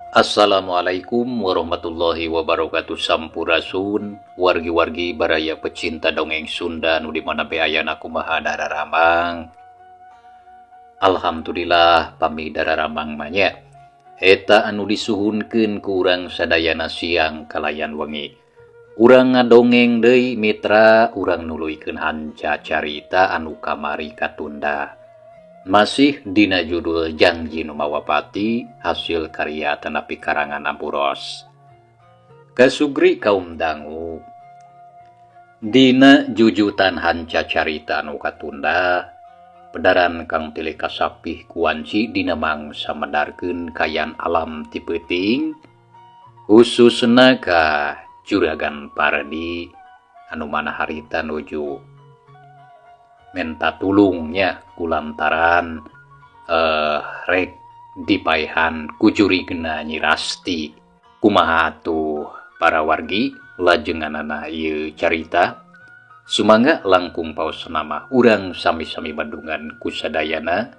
Assalamualaikum warahmatullahi wabarakatuh. Sampurasun wargi-wargi baraya pecinta dongeng Sunda nu dimana beayana kumaha dararamang. Alhamdulillah pami dararamang manya. Eta anu disuhunkeun ku urang sadayana siang kalayan wengi. Urang ngadongeng deui mitra, urang nuluykeun hanca carita anu kamari katunda. Masih dina judul Janji Nu Mawapati, hasil karya tenapi karangan Ampuros. Kasugri kaum dangu, dina jujutan hanca carita anu katunda, pedaran kang tilih kasapih kuanci dina mangsa medarkeun kayan alam ti peuting, khususna ka Juragan Pardi anu mana harita nuju menta tulungnya kulantaran rek dipaehan kujurigna Nyi Rasti. Kumaha atuh para wargi lajenganana ieu carita sumangga langkung paos nama urang sami-sami bandungan ku sadayana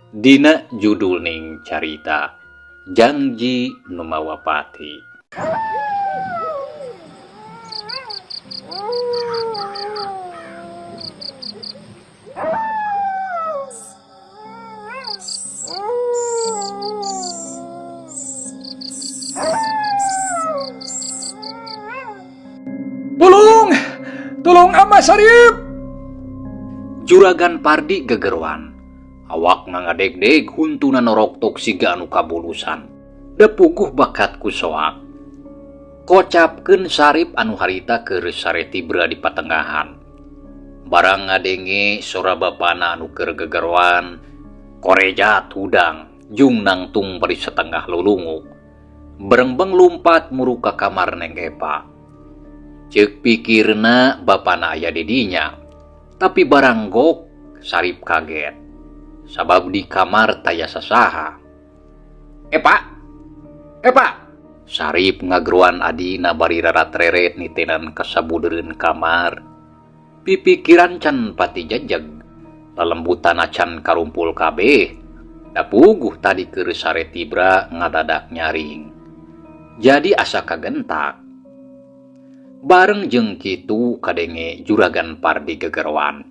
dina judulning carita Janji Nu Mawapati. Tolong Ama Sarip! Juragan Pardi gegerwan. Awak nangadeg-deg huntuna noroktok siga anu kabulusan. Da puguh bakat ku soak. Kocapkeun Sarip anu harita keur sareti bera di patengahan. Barang ngadenge sora bapana anu keur gegerwan, korejat hudang, jung nangtung bari setengah lulungu. Berengbeng lumpat muruka kamar Neng Epa. Ceuk pikirna bapana aya di dinya, tapi barang gok Sarip kaget, sabab di kamar taya sasaha. Epa! Sarip ngagruan adina bari rarat-reret nitenan kasabudeureun kamar. Pipikiran can pati jajeg, lalembutan acan karumpul kabeh, da puguh tadi keur sareti bra ngadadak nyaring. Jadi asa kagentak. Bareng jeung kitu kadenge Juragan Pardi gegerwan.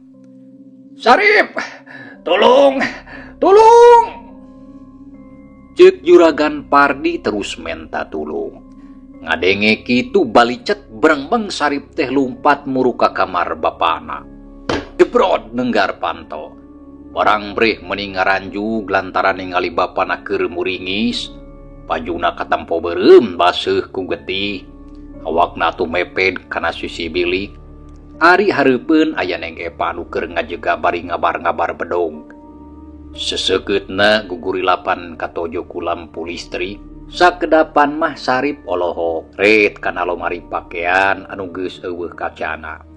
Sarip! Tolong! Ceuk Juragan Pardi terus menta tulung. Ngadenge kitu balicet berengbeng Sarip teh lumpat muruka kamar bapana. Jebrod nenggar panto. Barang breh meni ngaranjug lantaran ningali bapana keur muringis. Pajuna katampo beureum baseuh ku getih. Awakna tuh meped kana sisi bilik. Ari hareupeun aya Neng Epa anu keur ngajega bari ngabar-ngabar bedog. Seseukeutna gugurilapan katojo ku lampu listrik. Sakedapan mah Sarip olohok ret kana lomari pakean anu geus eueuh kacana.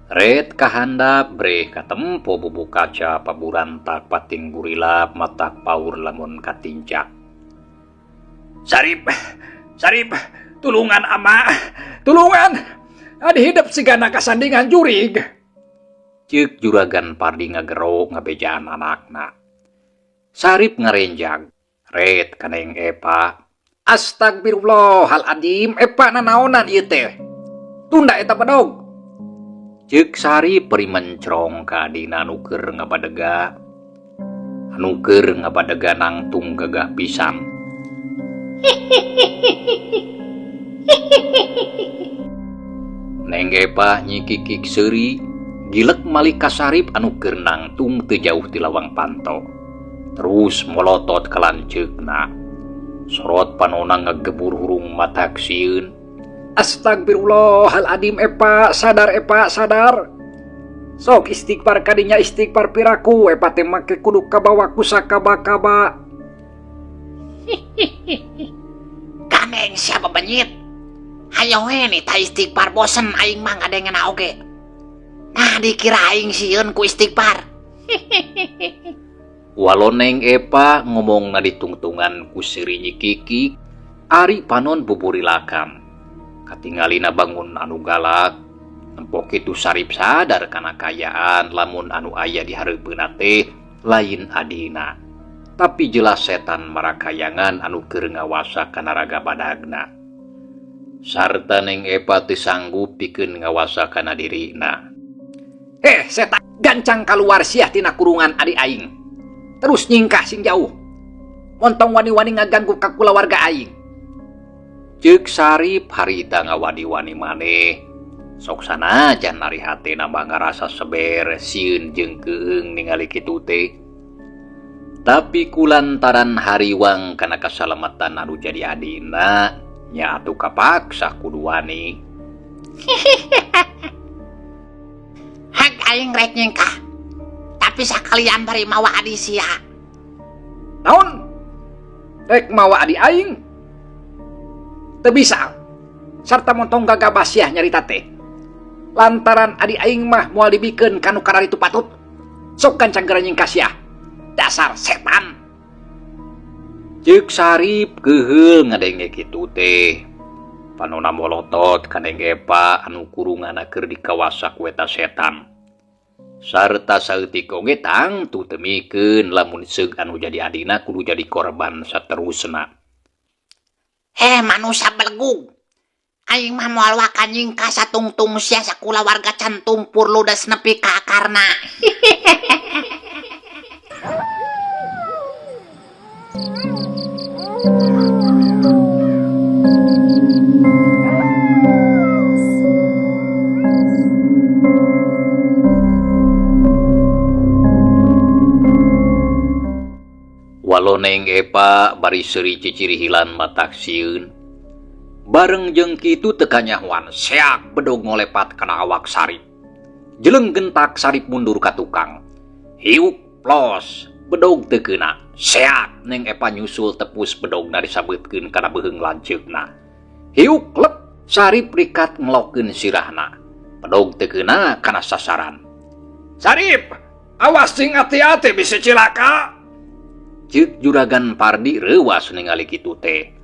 Ret kahandap breh katempo bubuk kaca paburantak pating gurilap matak paur lamun katincak. Sarip! Tulungan Ama! Tulungan! Adi hidup sigana kasandingan jurig! Ceuk Juragan Pardi ngagero ngabejaan anakna. Sarip ngarenjag. Ret ka Neng Epa. Astagfirullahaladzim, Epa nanaonan ieu teh. Tunda eta bedog. Ceuk Sarip beri mencrong ka adina anu keur ngabadega. Anu keur ngabadega nangtung gagah pisan. Neng Epa nyikikik seuri, gilek malik ka Sarip anu keur nangtung teu jauh ti lawang panto. Terus molotot ka lanceukna. Sorot panona ngagebur hurung matak sieun. Astagfirullahaladzim, Epa, sadar. Sok istighfar kadinya istighfar piraku, Epa teh make kudu kabawa ku sakaba-kaba. Kaneng siapa benyit? Hayo we nih ta istighfar bosen aing mah ngadengena oge. Nah dikira aing sieun ku istighfar. Walau Neng Epa ngomongna ditungtungan ku siri nyikiki, ari panon buburilakan. Katingalina bangun anu galak, nempok kitu Sarip sadar kana kayaan lamun anu aya di hareupeuna teh lain adina. tapi jelas setan marakayangan anu keur ngawasa kana raga badagna. Sarta Neng Epa teu sanggup pikeun ngawasa kana dirina. Setan gancang keluar sia tina kurungan adi aing. Terus nyingkah sing jauh. Montong wani-wani ngaganggu ka kulawarga aing. Ceuk Sarip harita ngawadi-wani maneh. Sok sanajan ari hatena mah ngarasa seber sieun jeung keung ningali kitu teh. Tapi kulantaran hariwang kana kasalamatan anu jadi adina, nya atuh kapaksa kudu wani. Hak aing rek nyengkah. Tapi sakalian bari mawa adi sia. Naon? Rek mawa adi aing? Teu bisa. Sarta montong gagabah sia nyarita teh. Lantaran adi aing mah moal dibikeun kanu kararitu patut. Sok gancang geura nyingkah sia. Dasar setan. Ceuk Sarip geheul ngadenge kitu teh. Panonna molotot ka Neng Epa anu kurunganna keur dikawasa ku eta setan. Sarta saeutik oge tangtu teu mikeun lamun seug anu jadi adina kudu jadi korban saterusna. Manusia belgug. Aing mah moal wakan nyingkah satungtung sia sakulawarga can tumpur ludes nepi ka akarna. Walau Neng Epa bari seuri ciciri hilan matak sieun. Bareng jeung kitu teu kanyahoan seak bedog ngolepat kana awak Sarip. Jeleng gentak Sarip mundur ka tukang. Hiuk plos bedog teu keuna. Seak Neng Epa nyusul tepus bedogna disabeutkeun kana beuheung lanceukna. Hiuk lep Sarip rikat ngelokkeun sirahna. Bedog teu keuna kana sasaran. Sarip, awas sing hati-hati bisa cilaka. Ceuk Juragan Pardi reuwas ningali kitu teh.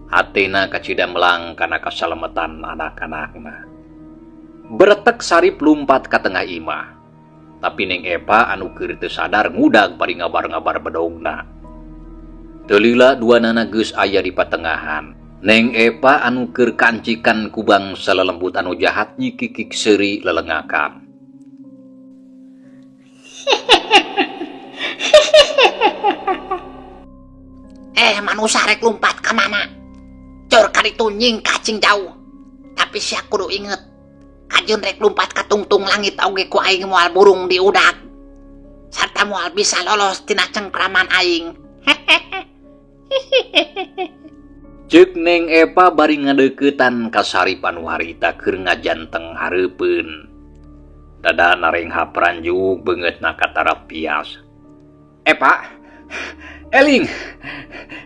Hatena kacida melang kana kasalamatan anak-anakna. Beretek Sarip lumpat ka tengah imah. Tapi Neng Epa anu keur teu sadar ngudag bari ngabar-ngabar bedogna. Teu lila duanana geus aya di patengahan. Neng Epa anu keur kancikan ku bangsa lelembut anu jahat nyikikik seuri lelengakan. Manusia rek lumpat ka mana? Cor kaditu nyingkah cing jauh. Tapi sia kudu inget. Kajun rek lumpat ka tungtung langit oge ku aing moal burung di udag. Sarta moal bisa lolos tina cengkraman aing. Ceuk Neng Epa bari ngadeuketan ka Sarip anu harita keur ngajanteng hareupeun. Dadana reng hapranjuk beungeutna katarap pias. Epa, eling,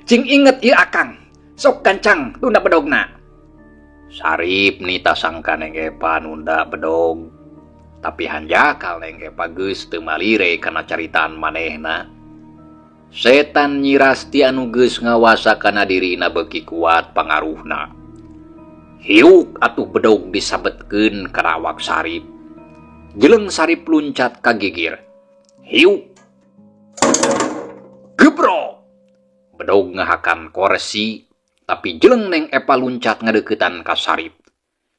cing inget ieu akang. Sok gancang tunda bedogna. Sarip nita sangka Neng Epa nunda bedog. Tapi hanjakal Neng Epa geus teu malire kana caritaan manehna. Setan Nyirasti anu geus ngawasa kana dirina beuki kuat pangaruhna. Hiuk atuh bedog disabetkeun kana awak Sarip. Jeleng Sarip luncat ka gigir. Hiuk. Gebro. Bedog ngahakan koresi, tapi jeleng Neng Epa luncat ngadeuketan ka Sarip.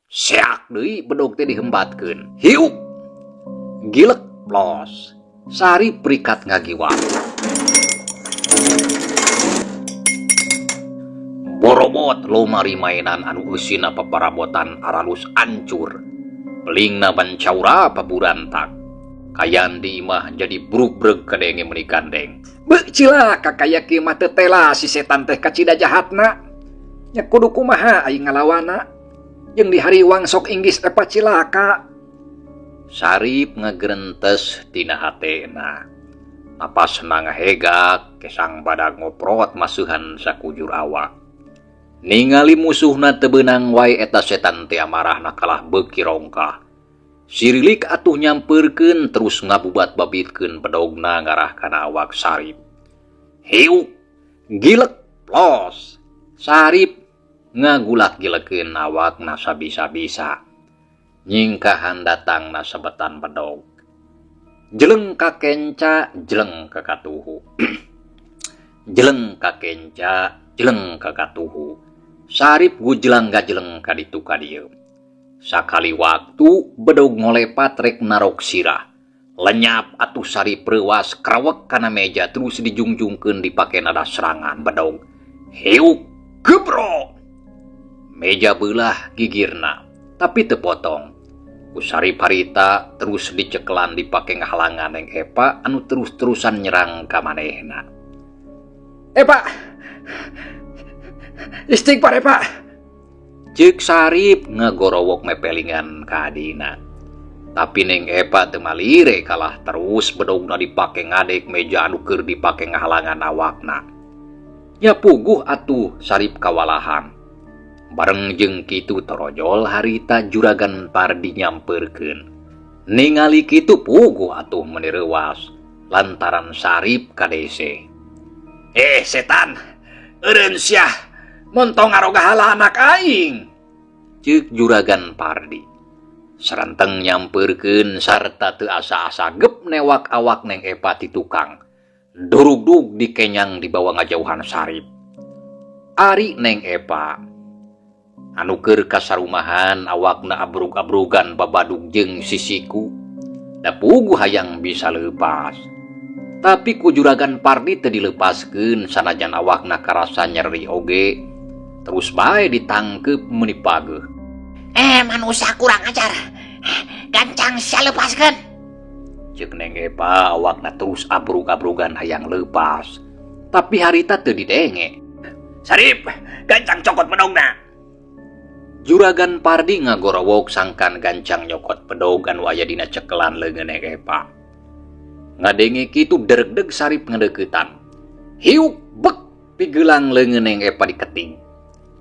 Seak deui bedog teh dihembatkeun. Hiuk. Gilek plos. Sarip rikat ngagiwat. Borobot lomari mainan anu eusina paparabotan aralus ancur. Pelingna bancaura paburantak. Kayan di imah jadi brug-breg kadenge meuni gandeng. Beuh cilaka kaya kieu mah teu tela si setan teh kacida jahatna. Nya kudu kumaha aing ngalawana. Jeung di hariwang sok inggis Epa cilaka. Sarip ngagerentes tina hatena. Napasna ngahegak kesang badag ngoprot masuhan sakujur awak. Ningali musuhna teu beunang wae eta setan teh amarahna kalah beuki rongkah. Sirilik atuh nyampeurkeun terus ngabubat babitkeun bedogna ngarah kana awak Sarip. Hiuk, gilek plos. Sarip ngagulak-gilekeun awakna sabisa-bisa. Nyingkahan datangna sabetan bedog. Jeleng ka kenca, jeleng ka katuhu. jeleng ka kenca, jeleng ka katuhu. Sarip gujelang gajeleng ka ditu ka dieu. Sakali waktu bedog ngolepat rek narok sirah. Lenyap atuh Sarip reuwas krawek kana meja terus dijungjungkeun dipake nada serangan bedog. Heuk gebro. Meja beulah gigirna, tapi teu potong. Ku Sarip harita terus dicekelan dipake ngahalangan Neng Epa anu terus-terusan nyerang ka manehna. Pak, istighfar Pak. Ceuk Sarip ngagorowok mepelingan ka adina. Tapi Neng Epa teu malire kalah terus bedogna dipake ngadek meja anu keur dipake ngahalangan awakna. Ya puguh atuh Sarip kawalahan. Bareng jeung kitu torojol harita Juragan Pardi nyamperkeun. Ningali kitu puguh atuh meuni reuwas lantaran Sarip kadese. Setan, eureun sia montong ngarogahala anak aing. Ceuk Juragan Pardi. Saranteng nyamperkeun sarta teu asa-asa gep newak awak Neng Epa ti tukang. Durug-dug dikenyang di bawah ngajauhan Sarip. Ari Neng Epa anu keur kasarumahan awakna abrug-abrugan babadug jeung sisiku. Da puguh hayang bisa leupas. Tapi ku Juragan Pardi teu dilepaskeun sanajan awakna karasa nyeri oge. Terus bae ditangkep meuni pageuh. Manusia kurang ajar. Gancang sia lepaskeun. Ceuk Neng Epa awakna terus abrug-abrugan hayang leupas. Tapi harita teu didenge. Sarip, gancang cokot bedogna. Juragan Pardi ngagorowok sangkan gancang nyokot pedog anu aya dina cekelan leungeun Neng Epa. Ngadenge kitu dereg-deg Sarip ngedeuketan. Hiuk bek pigelang leungeun Neng Epa diketing.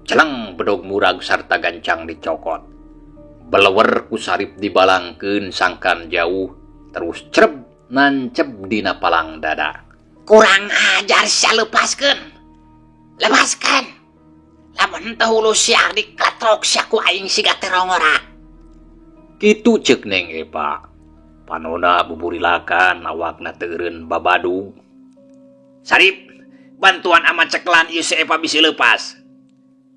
Celeng bedog murag sarta gancang dicokot. Belewer ku Sarip dibalangkeun sangkan jauh terus creb nancep dina palang dada. Kurang ajar sia lepaskeun. Lepaskeun. Lamun teu hulu sia dikatrok sia ku aing siga terongora. Kitu ceuk Neng Epa. Panona buburilakan awakna teu eureun babadug. Sarip, bantuan amat cekelan ieu si Epa bisi leupas.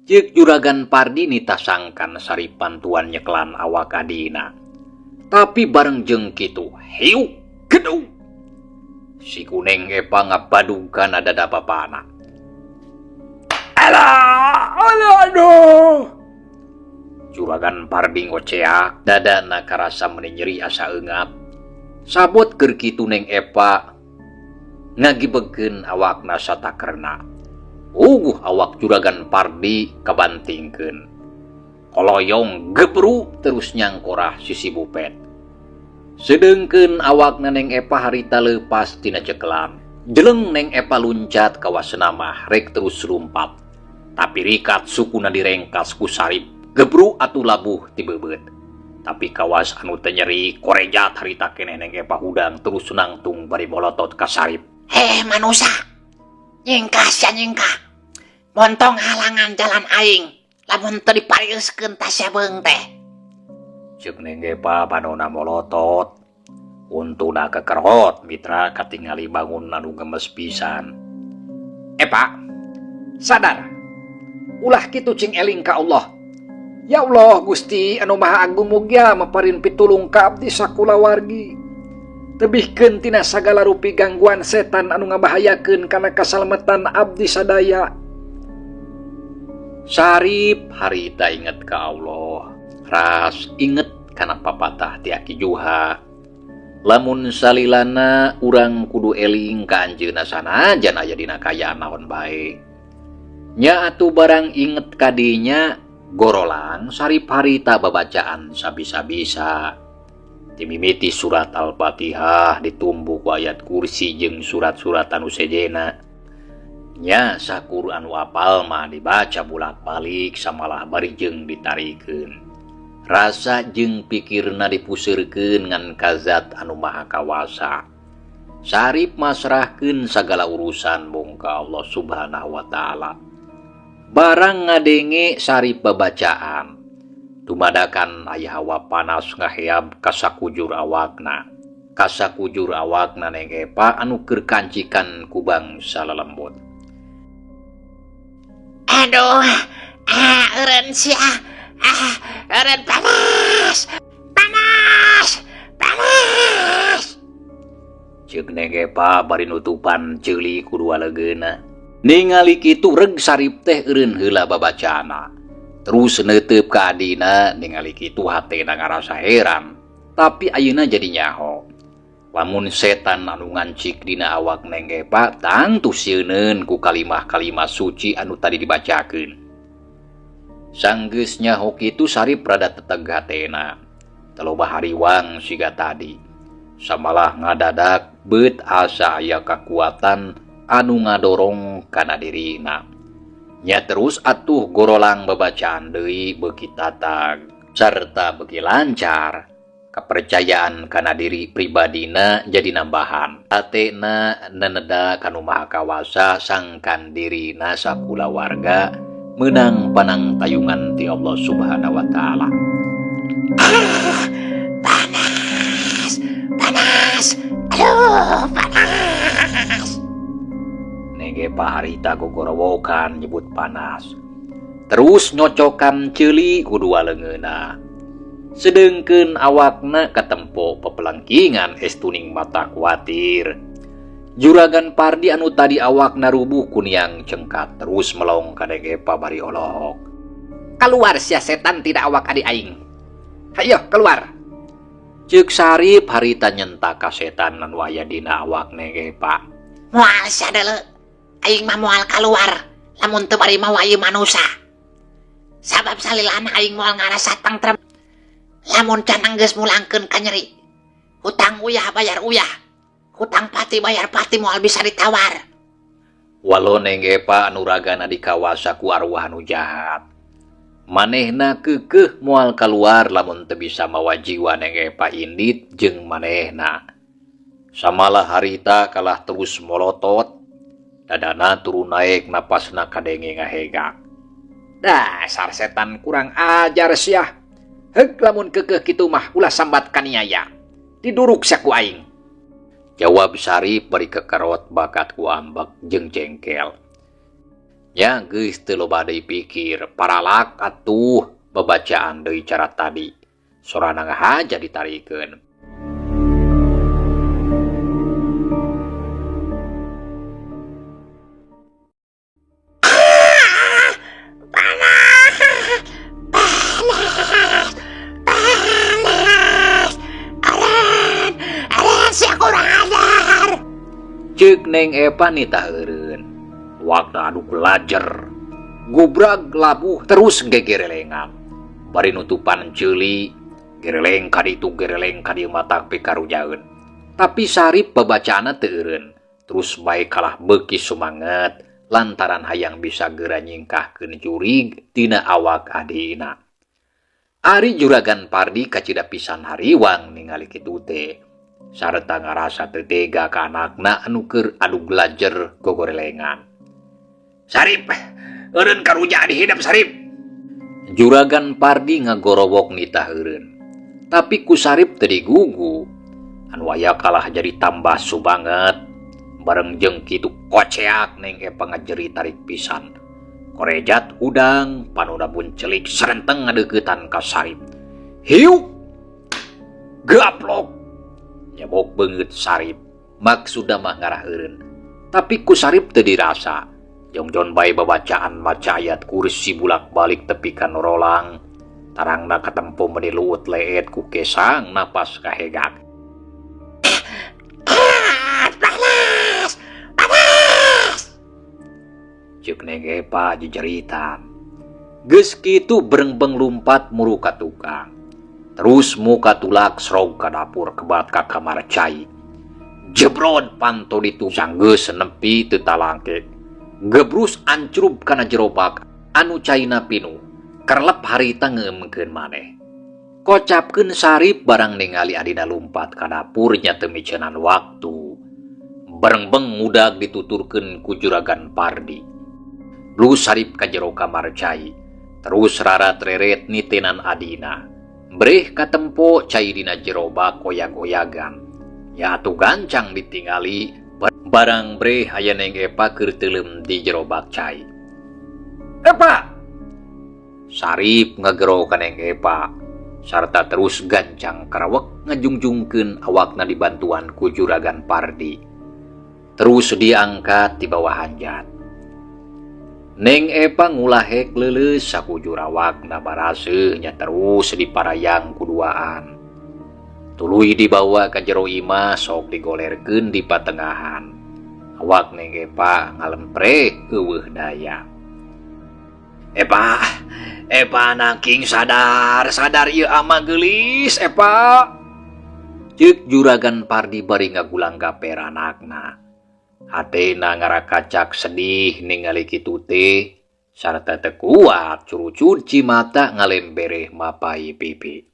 Ceuk Juragan Pardi nitasangkan Sarip bantuan nyekelan awak adina. Tapi bareng jeung kitu, hiuk gedung. Si Neng Epa ngabadug kana dada bapana. Aduh. Juragan Pardi ngoceak, dadana karasa meuni nyeri asa eungap. Sabot keur kitu Neng Epa ngagibegkeun awakna satakerna. Uguh awak Juragan Pardi kabantingkeun. Koloyong gebru terus nyangkorah sisi bupet. Sedengkeun awakna Neng Epa harita leupas tina cekelan. Jeleng Neng Epa luncat ka wasena mah rek terus lumpat. Tapi rikat sukuna direngkas ku Sarip. Gebru atuh labuh ti beubeut. Tapi kawas anu teu nyeri korejat harita keneh Neng Epa hudang terus nangtung bari molotot ka Sarip. Manusia. Nyingkah sia nyingkah. Montong halangan jalan aing. Lamun teu diparieuskeun ta sia beung teh. Ceuk Neng Epa panona molotot. Untuna kekerot mitra katingali bangun anu gemes pisan. Pak, sadar. Ulah kitu cing eling ka Allah. Ya Allah Gusti anu Maha Agung mugia maparin pitulung ka abdi sakulawargi. Tebihkeun tina sagala rupi gangguan setan anu ngabahayakeun kana kasalamatan abdi sadaya. Sarip harita inget ka Allah. Ras inget kana papatah ti Aki Juha. Lamun salilana urang kudu eling ka anjeunna sanajan aya dina kayaan naon bae. Nya atuh barang inget kadinya gorolang Sarip harita babacaan sabisa-bisa. Timimiti surat Al-Fatihah ditumbuh ku ayat kursi jeung surat-surat anu sejena. Nya sakur anu apal mah dibaca bulak-balik samalah bari jeung ditarikeun. Rasa jeung pikirna dipuseurkeun ngan kazat anu maha kawasa. Sarip masrahkeun sagala urusan mung ka Allah Subhanahu wa taala. Barang ngadenge Sarip babacaan, dumadakan aya hawa panas ngaheab ka sakujur awakna. Ka sakujur awakna Neng Epa anu keur kancikan ku bangsa lelembut. Aduh, eureun sia. Eureun panas. Panas. Panas. Ceuk Neng Epa bari nutupan ceuli ku dua legeuna. Ningali kitu reg Sarip teh eureun heula babacana. Terus neuteup ka adina ningali kitu hatena ngarasa heran. Tapi ayeuna jadi nyaho. Lamun setan anu ngancik dina awak Neng Epa tangtu sieuneun ku kalimah-kalimah suci anu tadi dibacakeun. Sanggeus nyaho kitu Sarip rada teteg hatena. Teloba hariwang siga tadi. Samalah ngadadak beut asa aya kakuatan anu ngadorong kana dirina. Nya terus atuh gorolang babacaan deui beuki tatag sarta beuki lancar. Kepercayaan kana diri pribadina jadi nambahan. Atena neneda kanu maha kawasa sangkan dirina sakulawarga menang panang tayungan ti Allah Subhanahu wa taala. Panas. Panas. Aduh, panas. Neng Epa harita gogorowokan nyebut panas. Terus nyocokan ceuli ku dua leungeuna. Sedengkeun awakna katempo pepelengkingan estuning mata kuatir. Juragan Pardi anu tadi awakna rubuh kuniang cengkat terus melong ka Neng Epa bari olok. Keluar sia setan tidak awak adi aing. Hayo keluar. Ceuk Sarip harita nyentak ka setan anu aya dina awak Neng Epa. Moal sia deuleu. Aing mah moal kaluar. Lamun teu bari mawa ieu manusa. Sabab salilana aing moal ngarasa tentrem. Lamun can anggeus mulangkeun ka nyeri. Hutang uyah bayar uyah. Hutang pati bayar pati moal bisa ditawar. Walau Neng Epa anu ragana dikawasa ku arwah anu jahat. Manehna keukeuh moal kaluar lamun teu bisa mawa jiwa Neng Epa indit jeung manehna. Samalah harita kalah terus molotot. Dadana turun naik napasna kadenge ngahegak. Dasar setan kurang ajar sia. Heuk lamun keukeuh kitu mah ulah sambat kaniaya. Diduruk sia ku aing. Jawab Sarip bari kekerot bakat ku ambek jeung jengkel. Ya geus teu loba deui pikir, paralak atuh babacaan deui cara tadi. Sorana ngahaja ditarikeun. Ceuk Neng Epa nita eureun. Wakna anu belajar. Gubrag labuh terus gegerelengan. Bari nutupan ceuli, gereleng kaditu gereleng kadieu matak pikarujaeun. Tapi Sarip babacaana teu eureun. Terus bae kalah beuki sumanget lantaran hayang bisa geura nyingkahkeun jurig tina awak adina. Ari Juragan Pardi kacida pisan hariwang ningali kitu teh. Sarta ngarasa teu tega ka anakna anu keur adu belajar gogorelengan. Sarip, eureun karuja di hidap Sarip. Juragan Pardi ngagorowok nitah eureun. Tapi ku Sarip teu digugu. Anu aya kalah jadi tambah subanget. Bareng jeung kitu koceak Neng Epa ngajeri tarik pisan. Korejat udang panuna pun celik sarenteng ngadeuketan ka Sarip. Hiu. Gaplok. Nyebok beungeut Sarip. Maksudna mah ngarah eureun. Tapi ku Sarip teu dirasa. Jongjon bae babacaan maca ayat kursi bulak-balik tepi ka norolang. Tarangna katempo meni luut leet ku kesang napas kahegak. Panas! Panas! Ceuk Neng Epa jejeritan. Geus kitu berengbeng lumpat muru ka tukang. Terus muka tulak srog ka dapur kebat ka kamar cai. Jebrod panto ditu sanggeus nepi teu talangke. Gebrus ancrup kana jerobak anu caina pinu. Kerlep harita ngeuemkeun maneh. Kocapkeun Sarip barang ningali adina lumpat ka dapur nya teu micenan waktu. Berengbeng mudag dituturkeun ku Juragan Pardi. Lu Sarip ka jero kamar cai. Terus rarat reret nitenan adina. Breh katempo cai dina jerobak koyag-oyagan. Ya atuh gancang ditingali barang breh aya Neng Epa keur teuleum di jerobak cai. Epa! Sarip ngegero kaneng Epa sarta terus gancang karawek ngajungjungkeun awakna dibantuan ku Juragan Pardi. Terus diangkat di bawah hanjat. Neng Epa ngulahek leuleus sakujur awakna baraseuh nya terus diparayang kuduaan. Tuluy dibawa ka jero imah sok digolerkeun di patengahan. Awak Neng Epa ngalemprek eueuh daya. Epa naking sadar ieu ama geulis Epa. Ceuk Juragan Pardi bari ngagulang gaper anakna. Hatena ngarakacak sedih ningali kitu teh sarta teu kuat curucun cimata ngalembereh mapai pipi.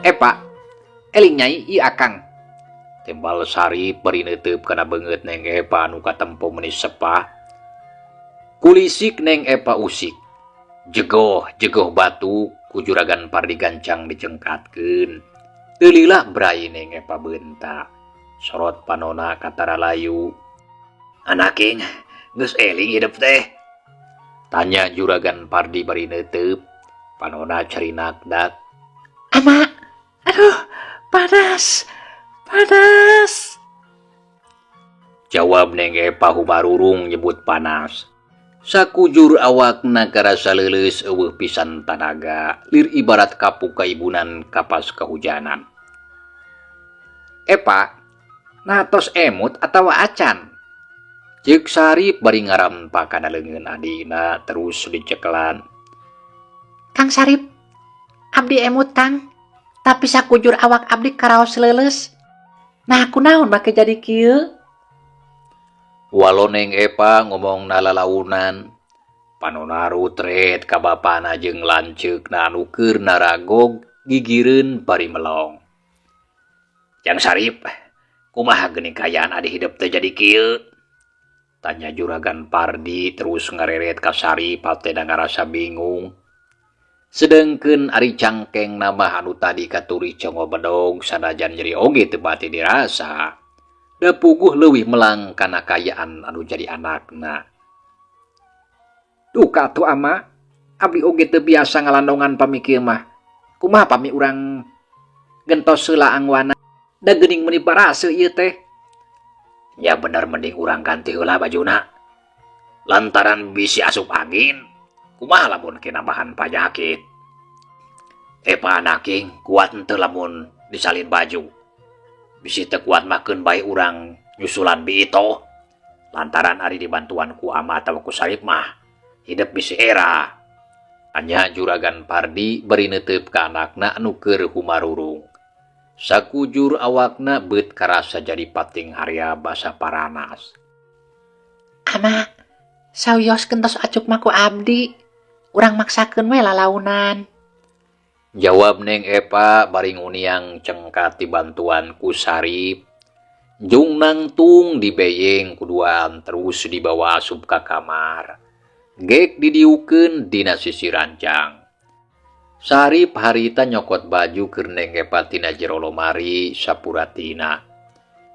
Epa, eling nyai ieu akang. Tembal Sarip bari neuteub kana beungeut Neng Epa anu katempo meuni sepah. Kulisik Neng Epa usik. Jegoh batu ku Juragan Pardi gancang dicengkatkeun. Teu lila brai Neng Epa beunta. Sorot panona katara layu. Anaking, geus eling hidup teh? Tanya Juragan Pardi bari neuteub. Panona carinak dak. Ama, aduh, panas. Jawab Neng Epa hubarurung nyebut panas. Sakujur awakna karasa leuleus eueuh pisan tanaga, lir ibarat kapuk kaibunan kapas kehujanan. Epa, natos emut atawa acan? Ceuk Sarip bari ngarampa kana leungeun adina terus dicekelan. Kang Sarip, abdi emut Kang, tapi sakujur awak abdi karaos leuleus. Nah kunaon make jadi kieu? Walau Neng Epa ngomong nalalaunan, panona rutret ka bapana jeung lanceukna anu keur naragog gigireun bari melong. Jang Sarip, kumaha geuning kayaan adi hidup teh jadi kieu? Tanya Juragan Pardi terus ngareret ka Sarip hatena ngarasa bingung. Sedengkeun ari cangkeng nama anu tadi katuri congo bedog sanajan nyeri oge teu bati dirasa. Da puguh leuwih melang kana kayaan anu jadi anakna. Duh katu ama, abdi oge teu biasa ngalandongan pami kieu mah. Kumaha pami urang gentos heula angwana da geuning meuni baraseuh ieu teh. Ya bener mending urang ganti heula bajuna. Lantaran bisi asup angin, kumaha lamun kinambahan panyakit. Epa anaking kuat henteu lamun disalin baju. Bisi teu kuat makeun bae urang nyusulan biito. Lantaran ari dibantuan ku ama atawa ku Sarip mah hidup bisi era. Anya Juragan Pardi bari neuteub ka anakna anu keur humarurung. Sakujur awakna beut karasa jadi pating harya basa paranas. Ama, sawios gentos acuk mah ku abdi. Urang maksakeun we lalaunan. Jawab Neng Epa bari nguniang cengkat dibantuan ku Sarip. Jung nangtung dibeyeng kuduaan terus dibawa asup ka kamar. Gek didiukeun dina sisi ranjang. Sarip harita nyokot baju keur Neng Epa tina jero lomari sapuratina.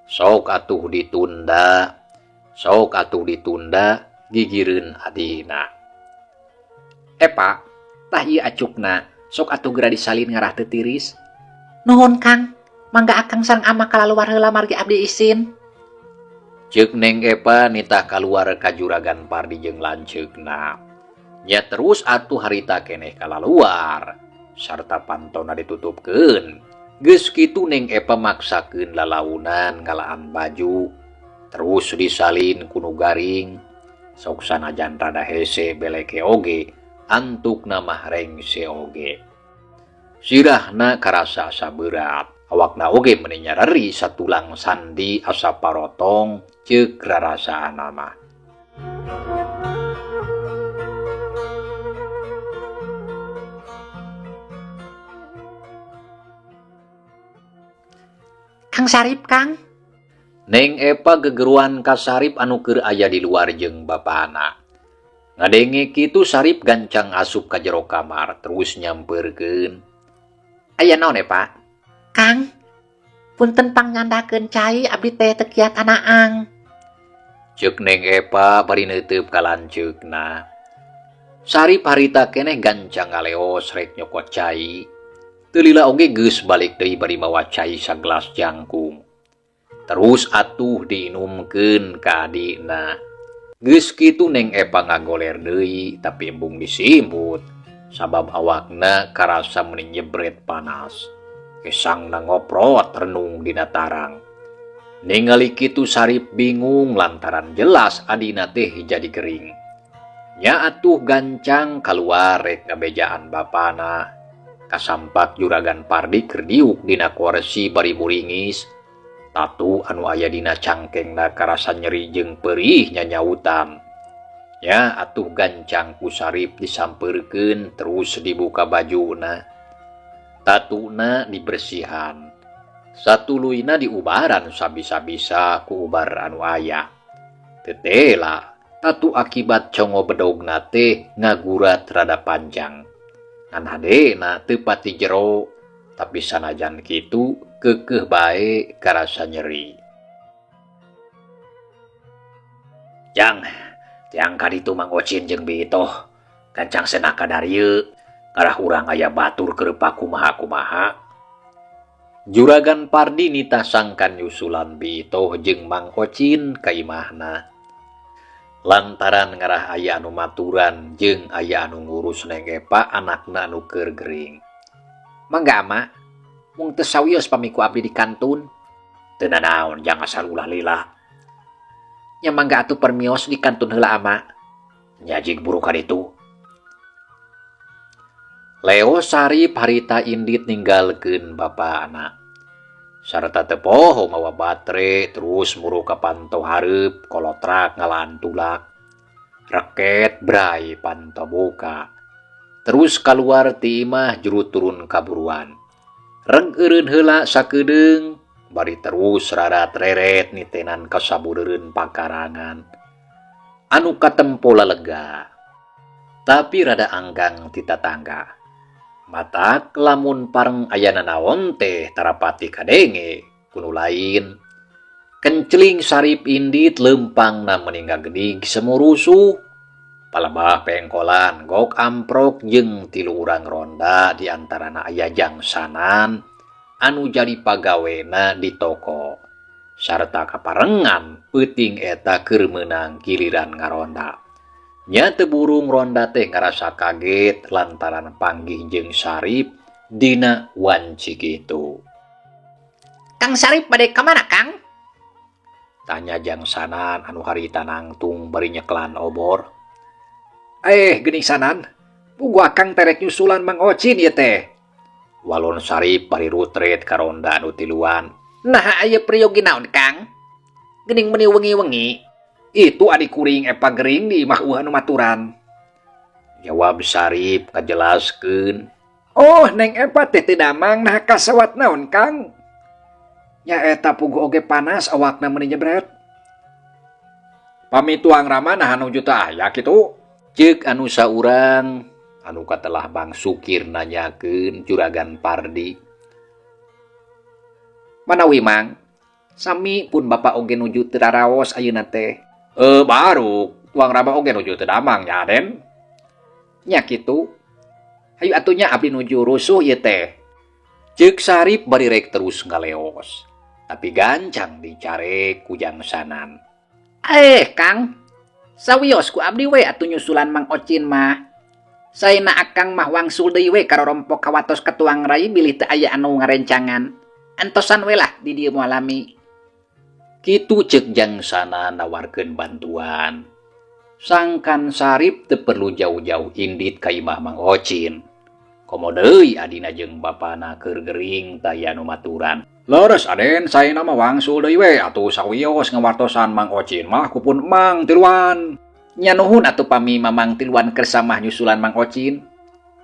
Sok atuh ditunda gigireun adina. Epa, tah ieu acukna. Sok atuh geura disalin ngarah teu tiris. Nuhun Kang, mangga akang sareng ama kalaluar heula margi abdi isin. Ceuk Neng Epa nitah kaluar ka Juragan Pardi jeung lanceukna. Nya terus atuh harita keneh kalaluar sarta pantona ditutupkeun. Geus kitu Neng Epa maksakeun lalaunan ngalaan baju terus disalin kuno garing. Sok sanajan rada hese beleke oge antukna mah rengse oge. Sirahna karasa asa berat. Awakna oge meuni nyareri satulang sandi asa parotong ceuk rarasaana mah. Kang Sarip Kang. Neng Epa gegeruan ka Sarip anu keur aya di luar jeung bapana. Ngadenge kitu Sarip gancang asup ka jero kamar terus nyampeurkeun. Aya naon Epa? Kang, punten pangnyandakeun cai abdi teh teu kiat anaang. Ceuk Neng Epa bari neuteub ka lanceukna. Sarip harita keneh gancang ngaleos rek nyokot cai. Teu lila oge geus balik deui bari mawa cai sagelas jangkung. Terus atuh diinumkeun ka adina. Geus kitu Neng Epa ngagoler deui tapi embung disimbut. Sabab awakna karasa meni nyebret panas. Kesangna ngoprot renung dina tarang. Ningali kitu Sarip bingung lantaran jelas adina teh jadi gering. Nya atuh gancang kaluar rek ngabejaan bapana. Kasampak Juragan Pardi keur diuk dina kursi bari muringis. Tatu anu aya dina cangkengna karasa nyeri jeung perih nyanyautan. Ya atuh gancang ku Sarip disampeurkeun terus dibuka bajuna. Tatuna dibersihan. Satuluina diubaran sabisa-bisa ku ubar anu aya. Tetela tatu akibat congo bedogna teh ngagurat rada panjang. Ngan hadena teu pati jero tapi sanajan kitu keukeuh bae karasa nyeri. Jang, tiang kaditu Mang Ocin jeung Bitoh gancang senak ka darieu karah urang aya batur kereupa kumaha-kumaha. Juragan Pardi nita sangkan nyusulan Bitoh jeung Mang Ocin ka imahna. Lantaran ngarah aya anu maturan jeung aya anu ngurus Neng Epa anakna anu keur gering. Mangga ama, mung teu sawios pamiku abdi di kantun. Teu nanaon jang asal ulah lila. Nya mangga atuh permios di kantun heula ama. Nya jig buru kaditu. Leo Sarip harita indit ninggalkeun bapana. Sarta teu poho mawa batre terus muru ka panto hareup kolotrak ngalaan tulak. Reket brai panto boka. Terus kaluar ti imah juru turun kaburuan. Reg eureun heula sakedeung bari terus rarat reret nitenan kasabureureuun pakarangan. Anu katempo lalega. Tapi rada anggang ti tatangga. Matak lamun pareng aya nanaon teh tarapati kadenge kuno lain. Kenceling Sarip indit leumpangna meningga geuning semurusuh. Palebah pengkolan gok amprok jeung 3 urang ronda di antarana aya jangsanan anu jadi pagawena di toko. Sarta kaparengan peuting eta keur meunang giliran ngaronda. Nya teu burung ronda teh ngarasa kaget lantaran panggih jeung Sarip dina wanci kitu. Kang Sarip bade ka mana, Kang? Tanya jangsanan anu harita nangtung bari nyeklan obor. Geuning sanan, bugu akang terek nyusulan Mang Ocin ieu teh. Walon Sarip bari rutret ka ronda anu tiluan. Nah aya priyogi naon, Kang? Geuning meuni wengi-wengi. Itu adik kuring Epa gering di imah anu maturan. Jawab Sarip kajelaskeun. Oh, Neng Epa teh teu damang nah kasawat naon, Kang? Nya eta puguh oge panas awakna meuni nyebret. Pami tuang rama nah nuju teu aya kitu. Ceuk anu saurang anu katelah Bang Sukir nanyakeun Juragan Pardi. Manawi Mang, sami pun Bapak oge nuju teu raraos ayeuna teh. Baru tuang rama oge nuju teu damang nya Den. Nya kitu. Hayu atunya abdi nuju rusuh ieu teh. Ceuk Sarip bari rek terus ngaleos. Tapi gancang dicarek ku jangsanan. Kang, sawios ku abdi we atuh nyusulan Mang Ocin mah. Saena akang mah wangsul deui we karorompok kawatos ka tuang rai bilih teu aya anu ngarencangan. Antosan we lah di dieu moal lami. Kitu ceuk jangsana nawarkeun bantuan. Sangkan Sarip teu perlu jauh-jauh indit ka imah Mang Ocin. Komo deui adina jeung bapana keur gering taya nu maturan. Leres Aden, saena mah wangsul deui we atuh sawios ngawartosan Mang Ocin mah kupun Mang tiluan. Nya nuhun atuh pami Mamang tiluan keur samah nyusulan Mang Ocin.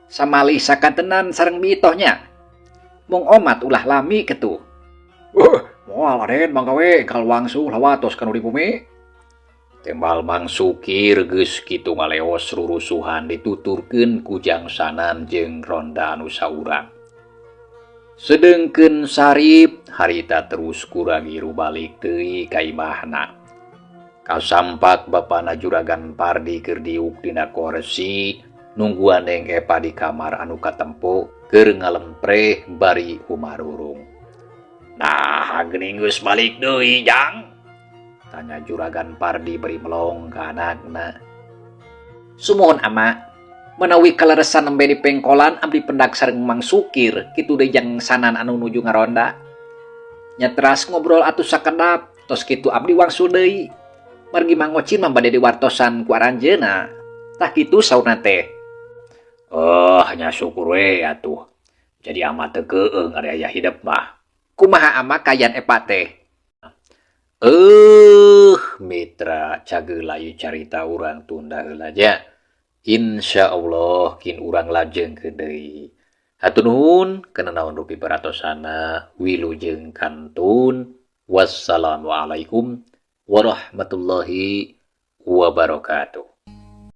Samalih sakantenan sareng Bitohnya. Mung omat ulah lami kitu. Moal Aden mangga we engkal wangsul hawatos kanu di bumi. Tembal Mang Sukir geus kitu ngaleos rurusuhan dituturkeun ku jangsanan jeung ronda anu saurang. Sedengkeun Sarip harita terus kurang iru balik deui ka imahna. Kasampak bapana Juragan Pardi keur diuk dina kursi nungguan yang Epa di kamar anu katempo keur ngalempreh bari humarurung. Nah, geuning geus balik deui, Jang? Tanya Juragan Pardi beri melong ka anakna. Sumohon ama, menawi kaleresan nembe di pengkolan abdi pendak sareng Mang Sukir kitu deui jang sanan anu nuju ngaronda. Nyatras ngobrol atuh sakedap, tos kitu abdi wangsul deui. Margi Mang Ocin mah bade diwartosan ku aranjeunna. Tah kitu saurna teh. Hanya syukur we atuh. Jadi amat teu keung ari aya hidup mah. Kumaha ama kayan Epa teh? Mitra cageula ieu carita urang tunda heula nya. Insyaallah kin urang lajengkeun deui. Hatur nuhun kana naon rupi paratosana wilujeng kantun. Wassalamualaikum warahmatullahi wabarakatuh.